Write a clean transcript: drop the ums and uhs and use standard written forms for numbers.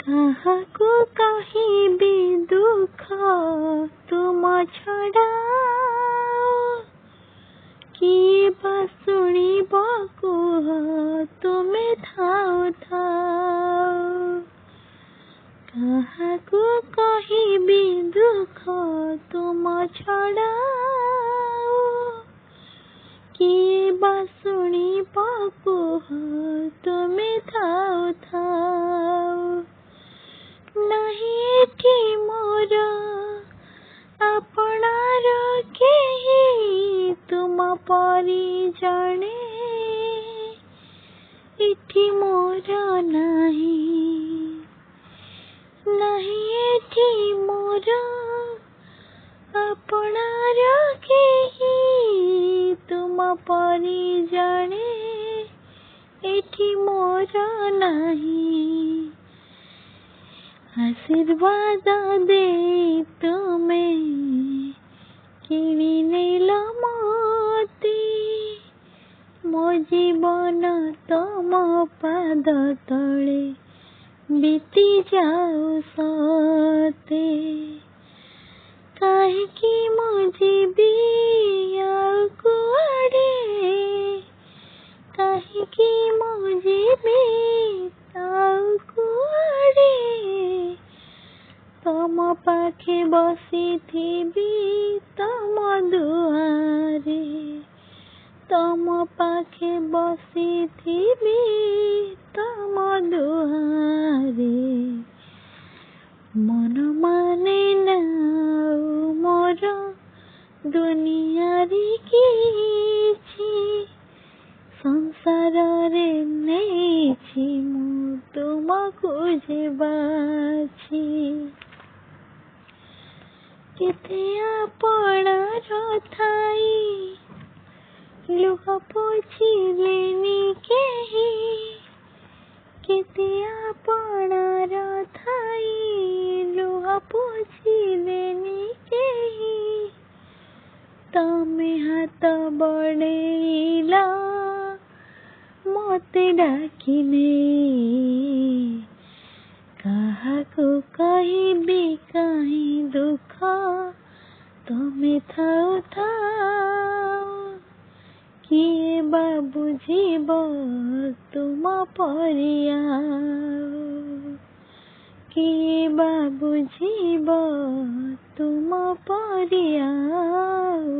କାହାକୁ କହିବି ଦୁଃଖ ତୁମ ଛଡ଼ା, କିଏ ବା ଶୁଣିବ କୁହ ତୁମେ ଥାଉ ଥାଉ। କାହାକୁ କହିବି ଦୁଃଖ ତୁମ ଛଡ଼ା, କିଏ ବା ଶୁଣିବ କୁହ ତୁମେ ଥାଉ ଥାଉ। ନାହିଁ ଏଠି ମୋର ଆପଣାର କେହି ତୁମ ପରି ଜଣେ, ଏଠି ମୋର ନାହିଁ। ନାହିଁ ଏଠି ମୋର ଆପଣାର କେହି ତୁମ ପରି ଜଣେ, ଏଠି ମୋର ନାହିଁ। ଆଶୀର୍ବାଦ ଦେଇ ତୁମେ କିଣି ନେଲ ମୋତେ, ମୋ ଜୀବନ ତମ ପାଦ ତଳେ ବିତି ଯାଉ ସତେ। କାହିଁକି ମୁଁ ଯିବି ଆଉ କୁଆଡ଼େ, କାହିଁକି ମୁଁ ଯିବି ଆଉ କୁଆଡ଼େ, ତମ ପାଖେ ବସିଥିବି ତମ ଦୁଆରେ, ତମ ପାଖେ ବସିଥିବି ତମ ଦୁଆରେ। ମନ ମାନେ ନା ଆଉ ମୋର ଦୁନିଆରେ କିଛି, ସଂସାରରେ ନେଇଛି ମୁଁ ତୁମକୁ ଯେ ବାଛି। କେତେ ଆପଣାର ଥାଇ ଲୁହ ପୋଛିଲେନି କେହି, କେତେ ଆପଣାର ଥାଇ ଲୁହ ପୋଛିଲେନି କେହି, ତମେ ହାତ ବଢ଼େଇଲ ମୋତେ ଡାକିନେ। କାହାକୁ କହିବି କାହିଁ ଦୁଃଖ ତମେ ଥାଉ ଥାଉ, କିଏ ବା ବୁଝିବ ତୁମ ପରି ଆଉ, କିଏ ବା ବୁଝିବ ତୁମ ପରି ଆଉ।